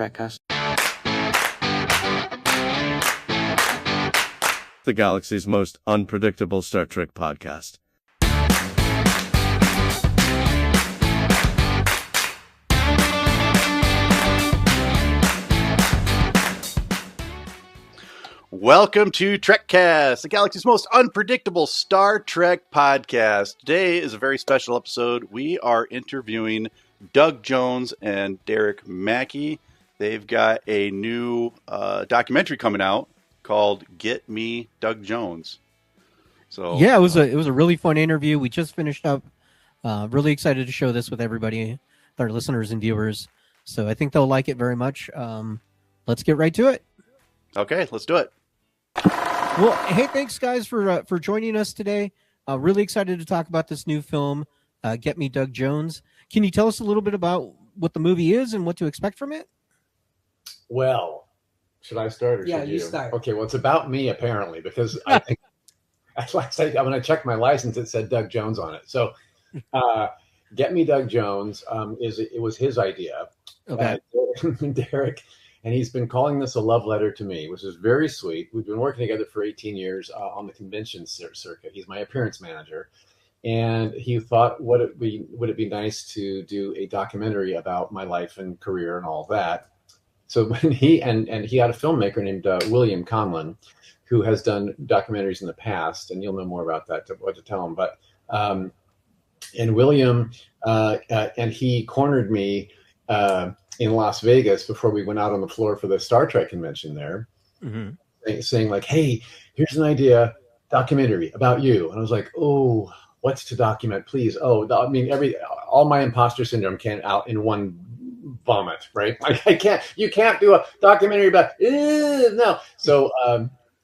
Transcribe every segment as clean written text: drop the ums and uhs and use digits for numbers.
Trekcast. The galaxy's most unpredictable Star Trek podcast. Welcome to Trekcast, the galaxy's most unpredictable Star Trek podcast. Today is a very special episode. We are interviewing Doug Jones and Derek Maki. They've got a new documentary coming out called "Get Me, Doug Jones." So yeah, it was a really fun interview. We just finished up. Really excited to show this with everybody, our listeners and viewers. So I think they'll like it very much. Let's get right to it. Okay, let's do it. Well, hey, thanks guys for joining us today. Really excited to talk about this new film, "Get Me, Doug Jones." Can you tell us a little bit about what the movie is and what to expect from it? Well, should I start or yeah, should you start. Okay, well, it's about me apparently because I think when I checked my license, it said Doug Jones on it. So, "Get Me, Doug Jones" it was his idea. Okay, Derek. And he's been calling this a love letter to me, which is very sweet. We've been working together for 18 years on the convention circuit. He's my appearance manager. And he thought, would it be nice to do a documentary about my life and career and all that? So when he had a filmmaker named William Conlon, who has done documentaries in the past, and you'll know more about that, what to tell him. But and William and he cornered me in Las Vegas before we went out on the floor for the Star Trek convention there, saying like, "Hey, here's an idea, documentary about you." And I was like, "Oh, what's to document, please?" Oh, I mean, all my imposter syndrome came out in one vomit, right? You can't do a documentary about, no. So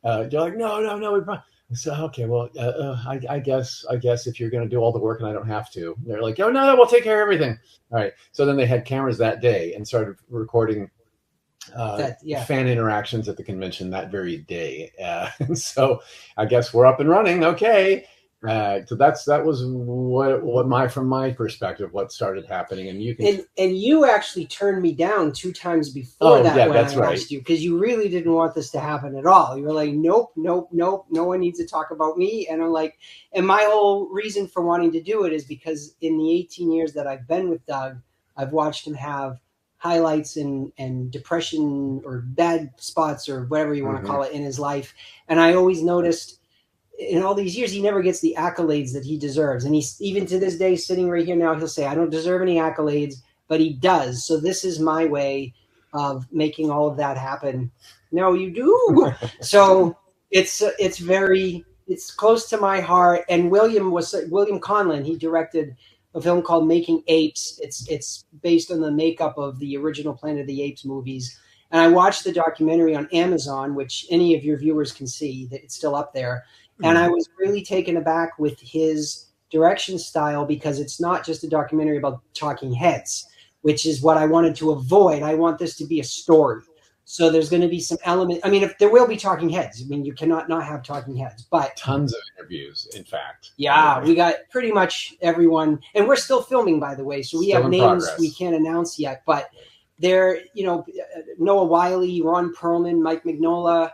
you're like, no. So, okay, well, I guess if you're going to do all the work and I don't have to, they're like, "Oh, no, we'll take care of everything." All right. So then they had cameras that day and started recording fan interactions at the convention that very day. And so I guess we're up and running. Okay. So that was from my perspective, what started happening. And you actually turned me down 2 times before when I asked you, because you really didn't want this to happen at all. You were like, nope, no one needs to talk about me. And I'm like, and my whole reason for wanting to do it is because in the 18 years that I've been with Doug, I've watched him have highlights and depression or bad spots or whatever you want to call it in his life. And I always noticed in all these years, he never gets the accolades that he deserves. And he's even to this day sitting right here now, he'll say, "I don't deserve any accolades," but he does. So this is my way of making all of that happen. No, you do. So it's close to my heart. And William Conlon, he directed a film called Making Apes. It's based on the makeup of the original Planet of the Apes movies. And I watched the documentary on Amazon, which any of your viewers can see that it's still up there. And I was really taken aback with his direction style, because it's not just a documentary about talking heads, which is what I wanted to avoid. I want this to be a story. So there's going to be some element. I mean, if there will be talking heads. I mean, you cannot not have talking heads, but tons of interviews, in fact. Yeah, we got pretty much everyone, and we're still filming, by the way. So we have names progress. We can't announce yet, but they're, Noah Wiley, Ron Perlman, Mike Mignola,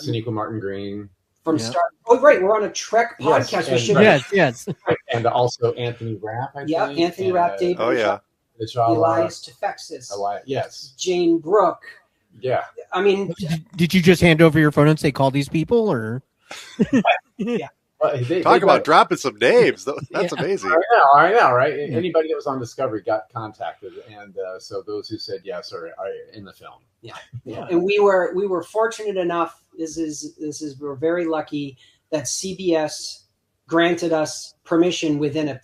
Sonequa Martin Green. From Star. Oh, right. We're on a Trek podcast. Yes. And also Anthony Rapp. Anthony Rapp, David. Oh, yeah. Elias Tefexis. Yes. Jane Brooke. Yeah. I mean, did you just hand over your phone and say, "Call these people," or? Yeah. Talk about dropping some names. That's amazing. I know, right? Anybody that was on Discovery got contacted, and so those who said yes are in the film. Yeah. And we were fortunate enough. We're very lucky that CBS granted us permission within a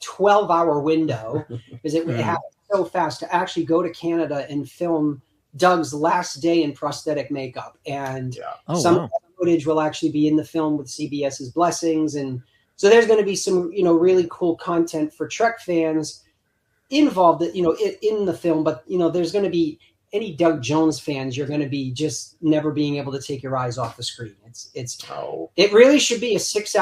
12-hour window, because it happened so fast, to actually go to Canada and film Doug's last day in prosthetic makeup. And some footage will actually be in the film with CBS's blessings. And so there's going to be some, really cool content for Trek fans involved, in the film. But, there's going to be any Doug Jones fans, you're going to be just never being able to take your eyes off the screen. It really should be a 6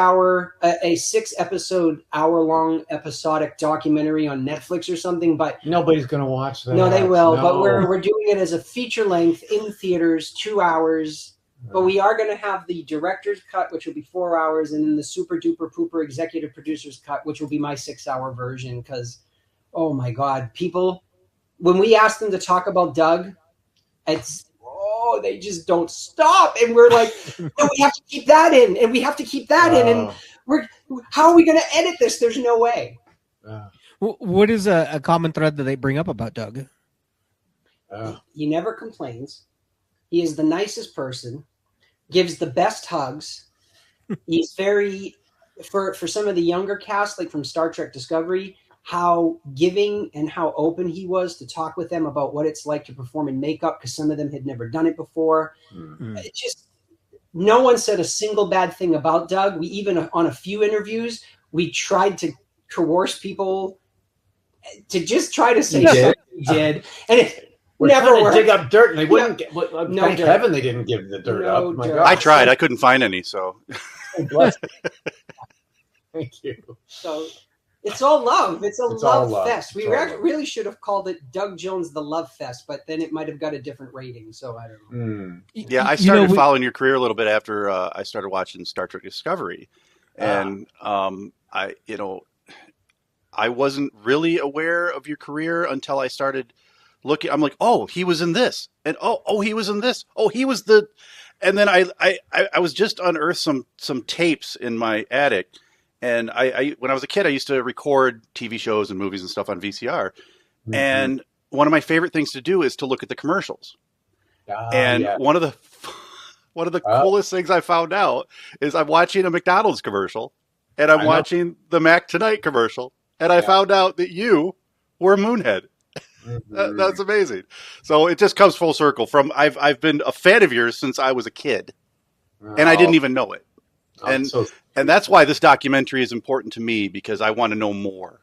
episode, hour-long episodic documentary on Netflix or something. But nobody's going to watch that. No, they will. No. But we're doing it as a feature length in theaters, 2 hours. But we are going to have the director's cut, which will be 4 hours, and then the super duper pooper executive producer's cut, which will be my 6-hour version. Because, oh my God, people, when we ask them to talk about Doug, they just don't stop. And we're like, no, we have to keep that in, and we have to keep that in. And how are we going to edit this? There's no way. What is a common thread that they bring up about Doug? He never complains. He is the nicest person, gives the best hugs. He's very, for some of the younger cast, like from Star Trek Discovery, how giving and how open he was to talk with them about what it's like to perform in makeup, because some of them had never done it before. Mm-hmm. No one said a single bad thing about Doug. We even, on a few interviews, we tried to coerce people to just try to say something he did. And it never worked. Dig up dirt, and they wouldn't get. Thank heaven they didn't give the dirt up. My God. I tried. I couldn't find any. So, thank you. So, it's all love. It's a love fest. We really should have called it Doug Jones the Love Fest, but then it might have got a different rating. So I don't know. Yeah, I started following your career a little bit after I started watching Star Trek Discovery, and I wasn't really aware of your career until I started looking. I'm like, oh, he was in this, and oh, he was in this. Oh, he was the, and then I was just unearthed some tapes in my attic, and I when I was a kid, I used to record TV shows and movies and stuff on VCR, and one of my favorite things to do is to look at the commercials, one of the coolest things I found out is I'm watching a McDonald's commercial, and I'm watching the Mac Tonight commercial, and I found out that you were Moonhead. That's amazing. So it just comes full circle from I've been a fan of yours since I was a kid, and I didn't even know it. And that's why this documentary is important to me, because I want to know more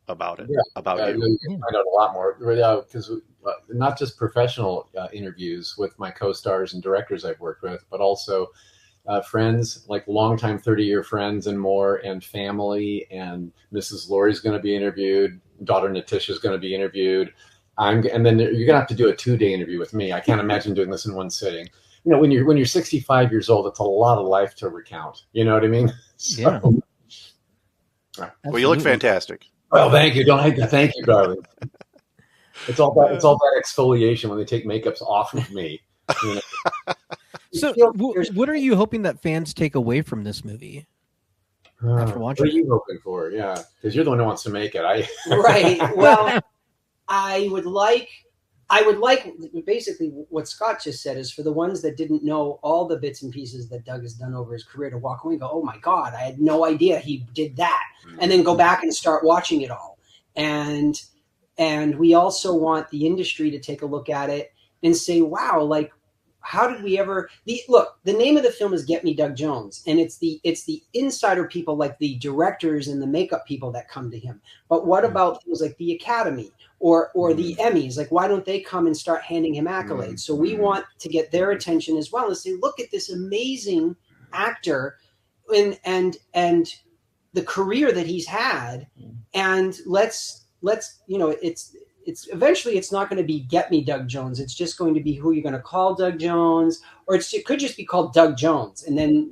about it. About you. I know a lot more because not just professional interviews with my co-stars and directors I've worked with, but also friends, like longtime 30-year friends and more, and family. And Mrs. Laurie's going to be interviewed. Daughter Natisha's going to be interviewed. And then you're going to have to do a 2-day interview with me. I can't imagine doing this in one sitting. You know, when you're 65 years old, it's a lot of life to recount. You know what I mean? Yeah. Well, you look fantastic. Well, thank you. Thank you, darling. It's all that exfoliation when they take makeups off of me. You know? So, what are you hoping that fans take away from this movie after watching? What are you hoping for? Yeah, because you're the one who wants to make it. Right. Well, I would like basically what Scott just said is for the ones that didn't know all the bits and pieces that Doug has done over his career to walk away and go, oh my God, I had no idea he did that. And then go back and start watching it all. And we also want the industry to take a look at it and say, wow, like, how did we ever look, the name of the film is Get Me Doug Jones, and it's the insider people like the directors and the makeup people that come to him. But what about things like the Academy or the Emmys? Like, why don't they come and start handing him accolades? So we want to get their attention as well and say, look at this amazing actor and the career that he's had, and let's it's eventually it's not going to be Get Me Doug Jones. It's just going to be who you're going to call Doug Jones, or it could just be called Doug Jones. And then,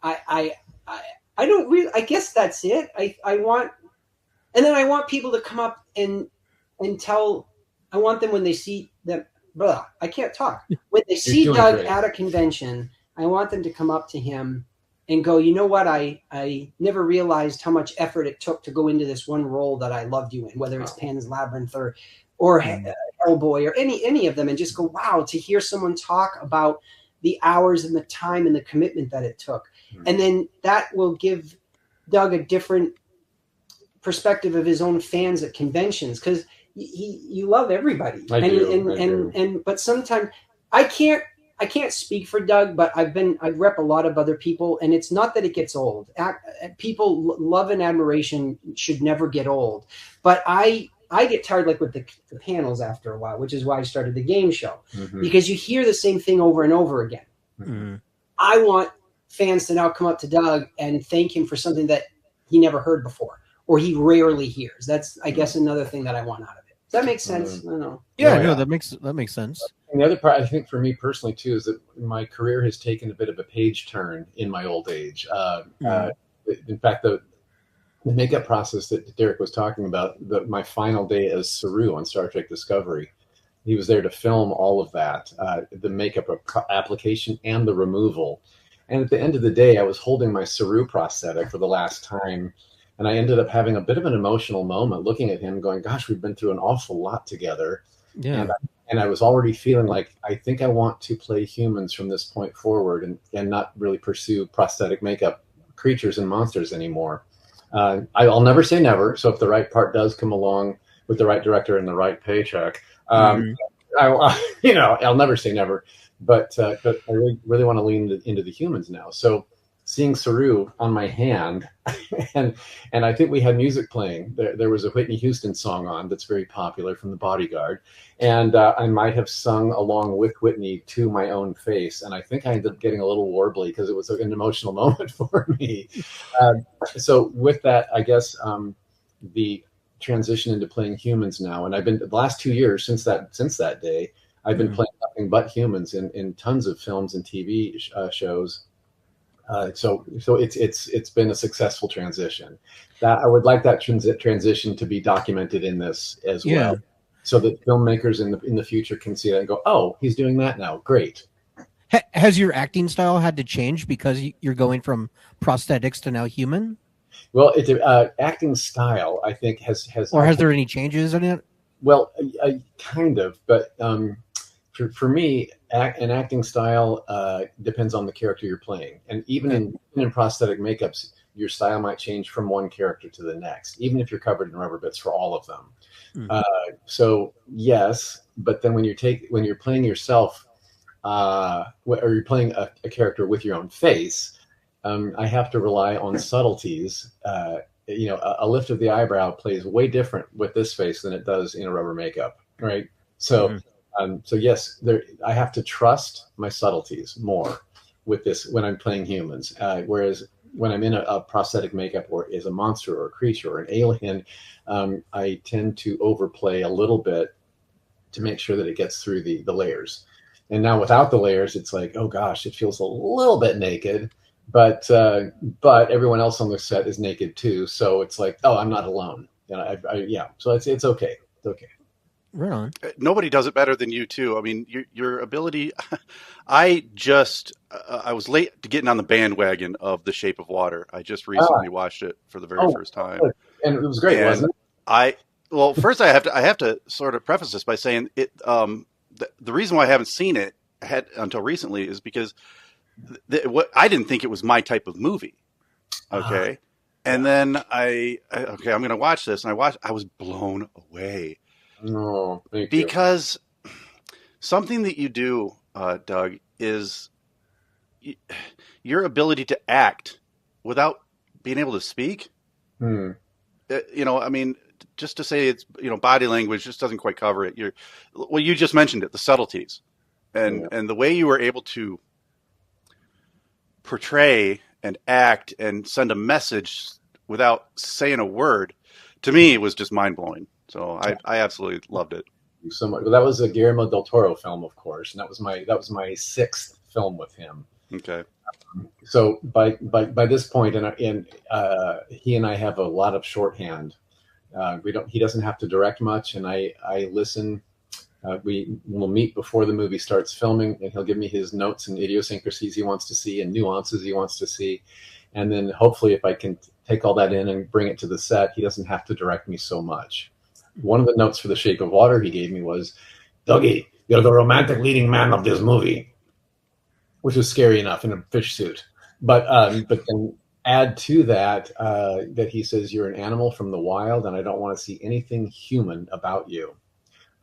I don't really, I guess that's it. I want people to come up and tell, I want them when they see them, I can't talk. When they see Doug at a convention, I want them to come up to him and go, you know what? I never realized how much effort it took to go into this one role that I loved you in, whether it's Pan's Labyrinth or Hellboy or any of them, and just go, wow, to hear someone talk about the hours and the time and the commitment that it took. And then that will give Doug a different perspective of his own fans at conventions, because you love everybody. I do. But sometimes I can't speak for Doug, but I rep a lot of other people, and it's not that it gets old. People love and admiration should never get old. But I I get tired like with the panels after a while, which is why I started the game show, because you hear the same thing over and over again. I want fans to now come up to Doug and thank him for something that he never heard before, or he rarely hears. That's, I guess, another thing that I want out of it. Does that make sense? I don't know. Yeah, no, that makes sense. And the other part, I think, for me personally too, is that my career has taken a bit of a page turn in my old age. In fact, the makeup process that Derek was talking about, my final day as Saru on Star Trek Discovery, he was there to film all of that, the makeup application and the removal. And at the end of the day, I was holding my Saru prosthetic for the last time. And I ended up having a bit of an emotional moment looking at him going, gosh, we've been through an awful lot together. Yeah. And I was already feeling like, I think I want to play humans from this point forward and not really pursue prosthetic makeup creatures and monsters anymore. I'll never say never. So if the right part does come along with the right director and the right paycheck, I'll never say never. But I really want to lean into the humans now. So seeing Saru on my hand, and I think we had music playing. There was a Whitney Houston song on that's very popular from The Bodyguard, and I might have sung along with Whitney to my own face, and I think I ended up getting a little warbly because it was an emotional moment for me. So with that, I guess the transition into playing humans now, and I've been the last 2 years since that day, I've been playing nothing but humans in tons of films and TV shows. So it's been a successful transition. That I would like that transition to be documented in this as well, so that filmmakers in the future can see that and go, oh, he's doing that now. Great. Has your acting style had to change because you're going from prosthetics to now human? Well, acting style, I think, has or has there any changes in it? Well, kind of, but for me, an acting style depends on the character you're playing, and even in prosthetic makeups, your style might change from one character to the next, even if you're covered in rubber bits for all of them. So yes, but then when you're playing yourself, or you're playing a character with your own face, I have to rely on subtleties. A lift of the eyebrow plays way different with this face than it does in a rubber makeup, right? So. So yes, I have to trust my subtleties more with this when I'm playing humans. Whereas when I'm in a prosthetic makeup or as a monster or a creature or an alien, I tend to overplay a little bit to make sure that it gets through the layers. And now without the layers, it's like, oh gosh, it feels a little bit naked, but everyone else on the set is naked too. So it's like, oh, I'm not alone. So it's okay. It's okay. Right on. Nobody does it better than you too. I mean, your ability. I was late to getting on the bandwagon of The Shape of Water. I just recently watched it for the very first time, and it was great, wasn't it? First I have to sort of preface this by saying it. The reason why I haven't seen it until recently is because I didn't think it was my type of movie. Okay, and then I'm going to watch this, and I was blown away. No, because something that you do, Doug, is your ability to act without being able to speak. I mean, just to say it's body language just doesn't quite cover it. You just mentioned it, the subtleties, and the way you were able to portray and act and send a message without saying a word. To me, it was just mind blowing. So I absolutely loved it. So much. Well, that was a Guillermo del Toro film, of course, and that was my sixth film with him. Okay. So by this point, and he and I have a lot of shorthand. He doesn't have to direct much, and I listen. We will meet before the movie starts filming, and he'll give me his notes and idiosyncrasies he wants to see and nuances he wants to see, and then hopefully, if I can take all that in and bring it to the set, he doesn't have to direct me so much. One of the notes for The Shape of Water he gave me was, Dougie, you're the romantic leading man of this movie, which was scary enough in a fish suit. But then add to that that he says you're an animal from the wild, and I don't want to see anything human about you.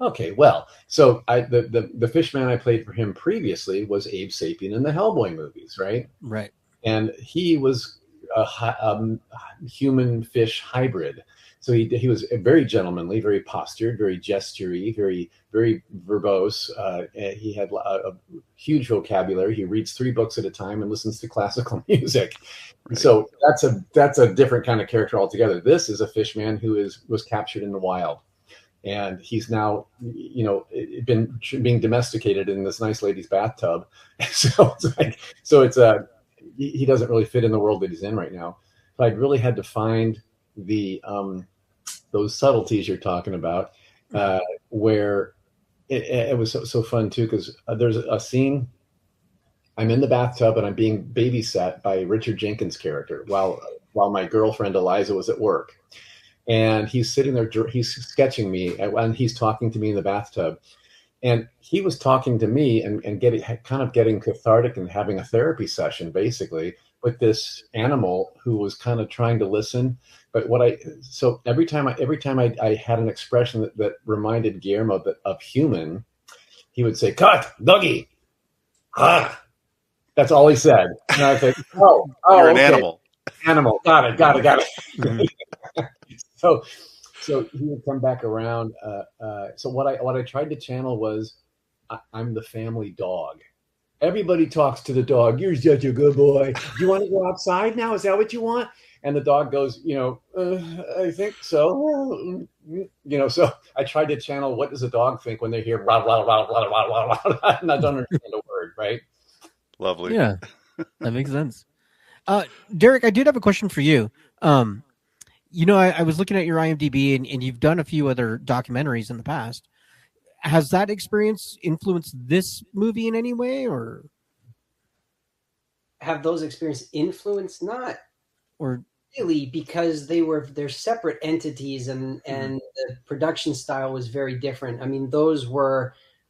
Okay, well, so the fish man I played for him previously was Abe Sapien in the Hellboy movies, right? Right. And he was human fish hybrid. So he was very gentlemanly, very postured, very gestury, very verbose. He had a huge vocabulary. He reads 3 books at a time and listens to classical music. Right. So that's a different kind of character altogether. This is a fish man who was captured in the wild, and he's now, being domesticated in this nice lady's bathtub. So he doesn't really fit in the world that he's in right now. So I really had to find those subtleties you're talking about, where it was so fun too, because there's a scene. I'm in the bathtub and I'm being babysat by Richard Jenkins' character while my girlfriend Eliza was at work, and he's sitting there, he's sketching me, and he's talking to me in the bathtub, and he was talking to me and getting cathartic and having a therapy session basically with this animal who was kind of trying to listen. But so every time I had an expression that reminded Guillermo of human, he would say, "Cut, doggy." Ah, that's all he said. And I was like, "Oh, you're an okay. animal. Animal, got it." Mm-hmm. So he would come back around. So what I tried to channel was, I'm the family dog. Everybody talks to the dog. "You're such a good boy. Do you want to go outside now? Is that what you want?" And the dog goes, "I think so." So I tried to channel, what does a dog think when they hear blah, blah, blah, blah, blah, blah, blah, and I don't understand a word, right? Lovely. Yeah, that makes sense. Derek, I did have a question for you. I was looking at your IMDb, and you've done a few other documentaries in the past. Has that experience influenced this movie in any way, or have those experiences influenced? Not or really, because they're separate entities, and the production style was very different. I mean,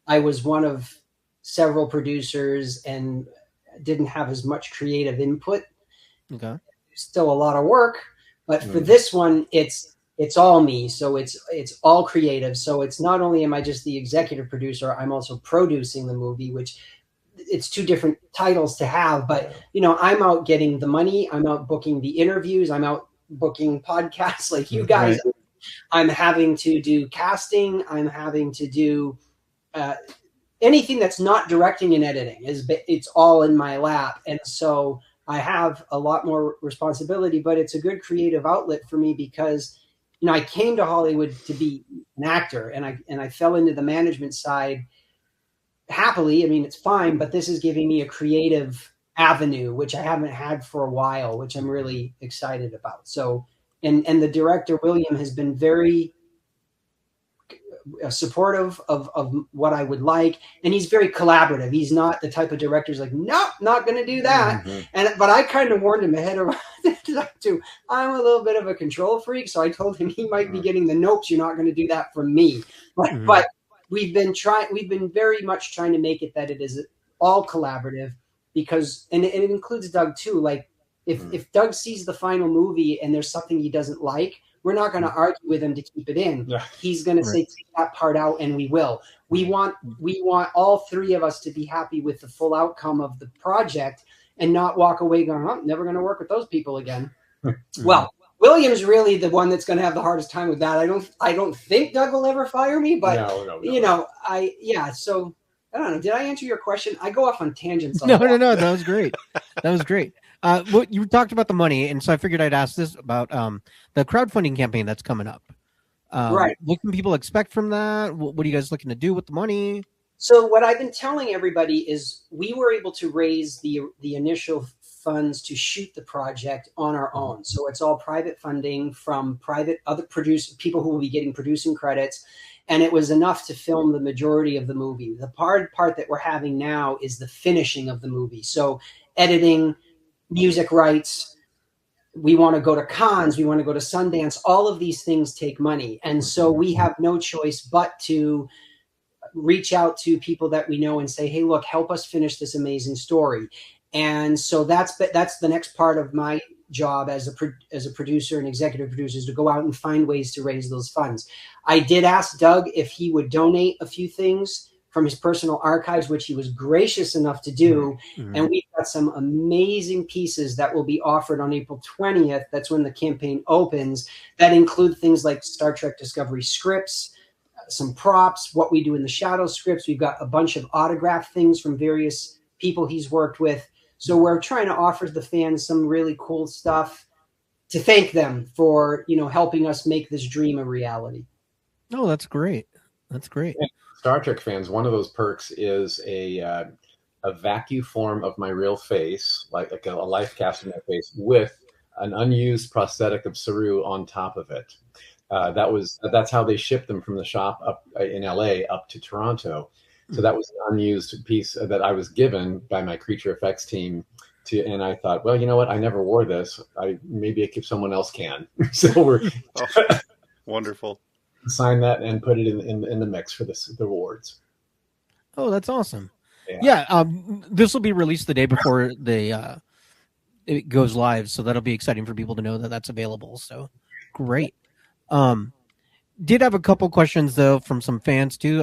I was one of several producers and didn't have as much creative input. Okay. Still a lot of work, but for this one, it's all me. So it's all creative. So it's not only am I just the executive producer, I'm also producing the movie, which it's 2 different titles to have. But, I'm out getting the money. I'm out booking the interviews. I'm out booking podcasts like you guys. Right. I'm having to do casting. I'm having to do anything that's not directing and editing. It's all in my lap. And so I have a lot more responsibility, but it's a good creative outlet for me because, I came to Hollywood to be an actor, and I fell into the management side happily. I mean, it's fine, but this is giving me a creative avenue, which I haven't had for a while, which I'm really excited about. So, and the director, William, has been very supportive of what I would like, and he's very collaborative. He's not the type of director who's like, "Nope, not going to do that." Mm-hmm. But I kind of warned him ahead of too. I'm a little bit of a control freak, so I told him he might be getting the "Nopes, you're not going to do that from me." But we've been very much trying to make it that it is all collaborative, because and it includes Doug too. Like if Doug sees the final movie and there's something he doesn't like, we're not going to argue with him to keep it in. Yeah. He's going to say, "Take that part out," and we will. We want all 3 of us to be happy with the full outcome of the project and not walk away going, "I'm never going to work with those people again." Well, William's really the one that's going to have the hardest time with that. I don't think Doug will ever fire me, but no. So I don't know. Did I answer your question? I go off on tangents. No. That was great. You talked about the money, and so I figured I'd ask this about the crowdfunding campaign that's coming up. Right. What can people expect from that? What are you guys looking to do with the money? So what I've been telling everybody is we were able to raise the initial funds to shoot the project on our own. So it's all private funding from other people who will be getting producing credits. And it was enough to film the majority of the movie. The hard part that we're having now is the finishing of the movie. So editing, music rights, we want to go to Cannes, we want to go to Sundance. All of these things take money. And so we have no choice but to reach out to people that we know and say, "Hey, look, help us finish this amazing story." And so that's the next part of my job as a producer and executive producer, is to go out and find ways to raise those funds. I did ask Doug if he would donate a few things from his personal archives, which he was gracious enough to do. Mm-hmm. And we've got some amazing pieces that will be offered on April 20th. That's when the campaign opens. That include things like Star Trek Discovery scripts, some props, what we do in the shadow scripts. We've got a bunch of autograph things from various people he's worked with. So we're trying to offer the fans some really cool stuff to thank them for, helping us make this dream a reality. Oh, that's great. That's great. Star Trek fans, one of those perks is a vacuum form of my real face, like a life cast of my face, with an unused prosthetic of Saru on top of it. That's how they shipped them from the shop up in LA up to Toronto. So that was an unused piece that I was given by my creature effects team and I thought, well, you know what? I never wore this. Maybe if someone else can. So we're wonderful. Sign that and put it in the mix for the awards. Oh, that's awesome. Yeah. This will be released the day before it goes live, so that'll be exciting for people to know that that's available. So great. Did have a couple questions though from some fans too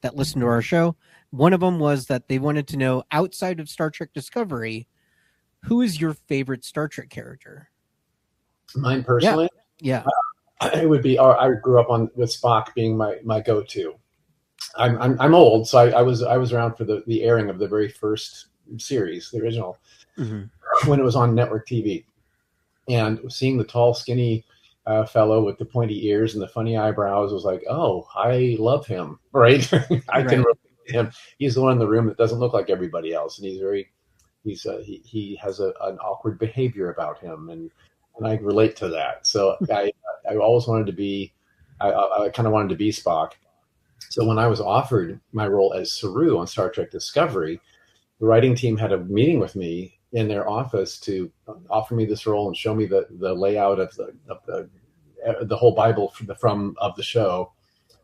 that listen to our show. One of them was that they wanted to know, outside of Star Trek Discovery, who is your favorite Star Trek character? Mine personally? Yeah. It would be. I grew up with Spock being my go-to. I'm old, so I was around for the airing of the very first series, the original, when it was on network TV, and seeing the tall, skinny fellow with the pointy ears and the funny eyebrows was like, oh, I love him. Right? I can relate to him. He's the one in the room that doesn't look like everybody else, and he has an awkward behavior about him, and I relate to that. So I always wanted to be, I kind of wanted to be Spock. So when I was offered my role as Saru on Star Trek Discovery, the writing team had a meeting with me in their office to offer me this role and show me the layout of the whole Bible of the show.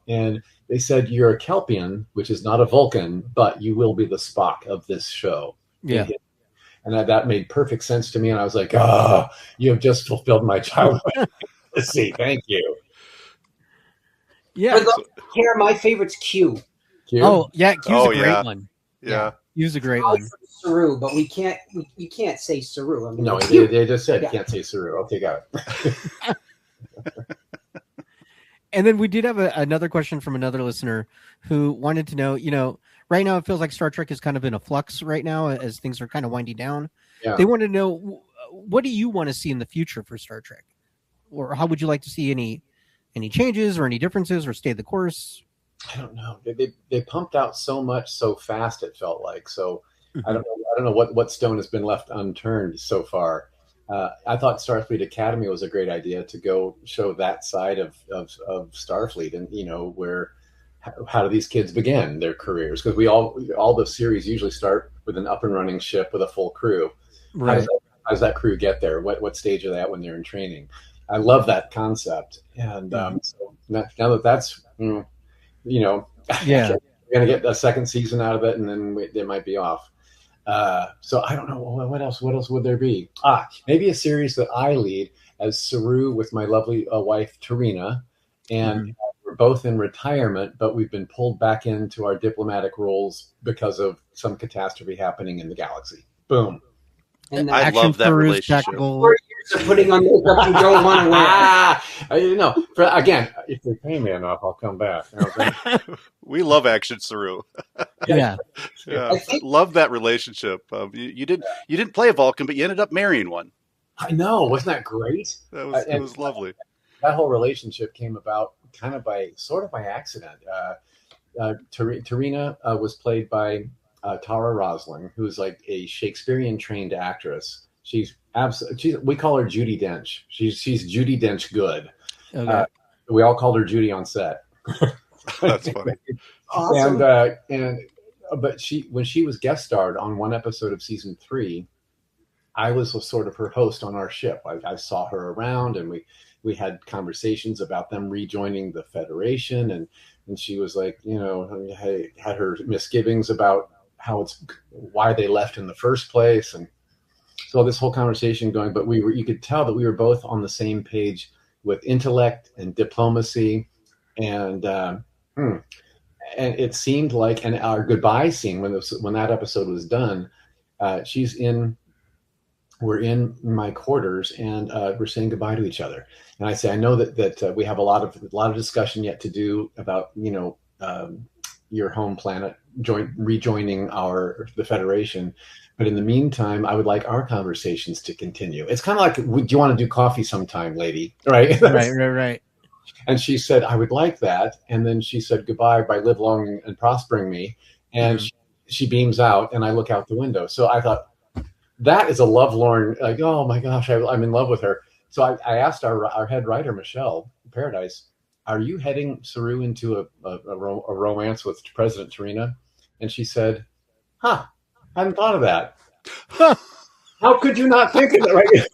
And they said, you're a Kelpian, which is not a Vulcan, but you will be the Spock of this show. Yeah. And that made perfect sense to me. And I was like, you have just fulfilled my childhood. Let's see. Thank you. Yeah. Here, my favorite's Q. Q? Oh, yeah. Q's a great one. Yeah. Q's a great one. Saru, but you can't say Saru. I mean, no, they just said you can't say Saru. Okay, got it. And then we did have another question from another listener who wanted to know, right now it feels like Star Trek is kind of in a flux right now as things are kind of winding down. Yeah. They want to know, what do you want to see in the future for Star Trek? Or how would you like to see any changes or any differences or stay the course? I don't know. They pumped out so much so fast, it felt like. So I don't know what stone has been left unturned so far. I thought Starfleet Academy was a great idea to go show that side of Starfleet, and how do these kids begin their careers? Because all the series usually start with an up and running ship with a full crew. Right. How does that crew get there? What stage are they at when they're in training? I love that concept, and so now that that's yeah, we're gonna get a second season out of it, and then they might be off. So I don't know what else would there be? Maybe a series that I lead as Saru with my lovely wife Tarina, and we're both in retirement, but we've been pulled back into our diplomatic roles because of some catastrophe happening in the galaxy. Boom. And I love that relationship. 4 years of putting on makeup you don't want to wear. Again, if they pay me enough, I'll come back. We love Action Saru. Yeah. Love that relationship. You didn't play a Vulcan, but you ended up marrying one. I know. Wasn't that great? It was lovely. That whole relationship came about kind of by accident. Tarina was played by Tara Rosling, who's like a Shakespearean trained actress. She's we call her Judi Dench. She's Judi Dench good. Okay. We all called her Judy on set. That's funny. Awesome. But when she was guest starred on one episode of season 3, I was sort of her host on our ship. I saw her around, and we had conversations about them rejoining the Federation, and she was like, had her misgivings about why they left in the first place, and so this whole conversation going. But you could tell that we were both on the same page with intellect and diplomacy, and and it seemed like, and our goodbye scene when that episode was done, we're in my quarters and we're saying goodbye to each other. And I say, I know that we have a lot of discussion yet to do about, your home planet rejoining the Federation. But in the meantime, I would like our conversations to continue. It's kind of like, do you want to do coffee sometime, lady? Right? Right. And she said, I would like that. And then she said, goodbye, by live long and prospering me. And she beams out, and I look out the window. So I thought, that is a lovelorn, like, oh my gosh, I'm in love with her. So I asked our head writer, Michelle Paradise, are you heading Saru into a romance with President Tarina? And she said, I hadn't thought of that. How could you not think of it? Right?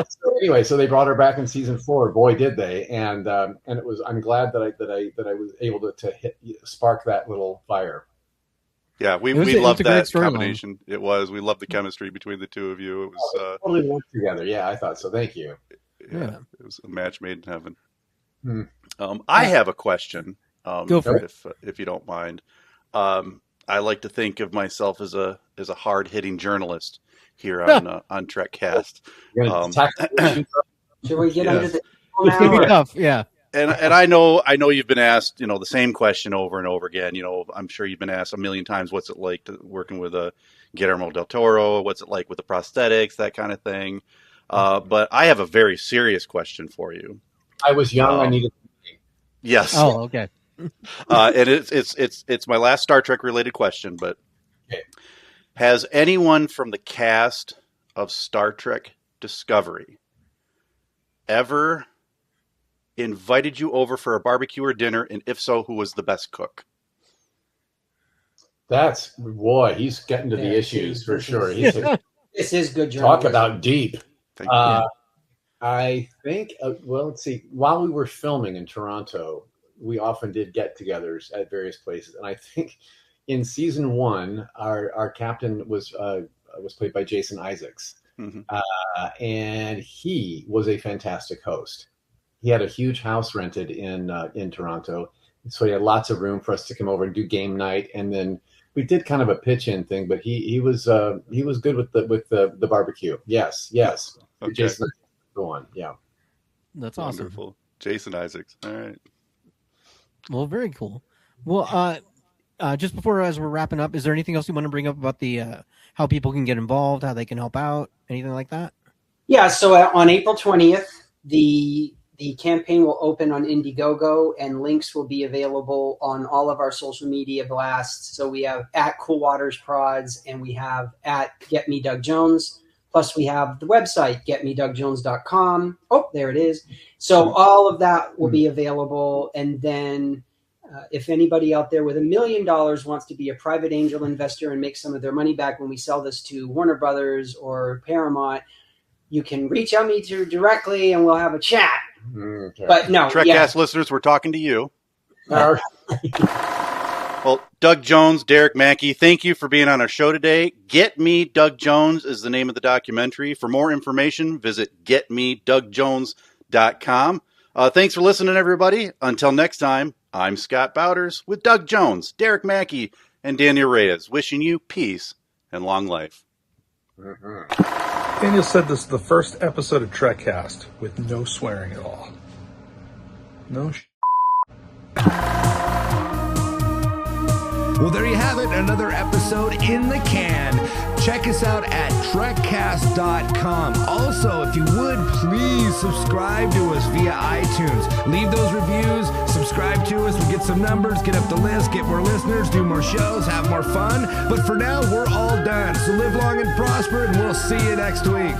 So anyway, so they brought her back in season 4. Boy, did they! And it was. I'm glad that I was able to spark that little fire. Yeah, we loved that combination. It was. We loved the chemistry between the two of you. It was totally worked together. Yeah, I thought so. Thank you. Yeah, it was a match made in heaven. I have a question. Go for it, if you don't mind. I like to think of myself as a hard hitting journalist here on Trekcast. Should we get under the It's gonna be tough, yeah. And I know you've been asked, the same question over and over again. I'm sure you've been asked a million times, what's it like working with Guillermo del Toro? What's it like with the prosthetics, that kind of thing? But I have a very serious question for you. I was young. I needed. Yes. Oh, okay. And it's my last Star Trek related question. But has anyone from the cast of Star Trek Discovery ever invited you over for a barbecue or dinner, and if so, who was the best cook? He's getting to the issues for sure. This is good journalism. Talk about deep. I think, let's see. While we were filming in Toronto, we often did get-togethers at various places, and I think in season 1, our captain was played by Jason Isaacs, and he was a fantastic host. He had a huge house rented in Toronto, so he had lots of room for us to come over and do game night. And then we did kind of a pitch-in thing, but he was good with the barbecue. Yes. Okay. Jason, go on. Yeah, that's awesome. Wonderful. Jason Isaacs. All right. Well, very cool. Well, just before as we're wrapping up, is there anything else you want to bring up about the how people can get involved, how they can help out, anything like that? Yeah. So on April 20th, the campaign will open on Indiegogo, and links will be available on all of our social media blasts. So we have at Cool Waters Prods, and we have at Get Me Doug Jones. Plus we have the website, getmedugjones.com. Oh, there it is. So all of that will be available. And then if anybody out there with $1 million wants to be a private angel investor and make some of their money back when we sell this to Warner Brothers or Paramount, you can reach out me directly and we'll have a chat. Okay. But no, Trekcast listeners, we're talking to you. Well, Doug Jones, Derek Maki, thank you for being on our show today. Get Me Doug Jones is the name of the documentary. For more information, visit getmedugjones.com. Thanks for listening, everybody. Until next time, I'm Scott Bowders with Doug Jones, Derek Maki, and Daniel Reyes, wishing you peace and long life. Daniel said this is the first episode of Trekcast with no swearing at all. No Well, there you have it. Another episode in the can. Check us out at Trekcast.com. Also, if you would, please subscribe to us via iTunes. Leave those reviews. Subscribe to us. We'll get some numbers, get up the list, get more listeners, do more shows, have more fun. But for now, we're all done. So live long and prosper, and we'll see you next week.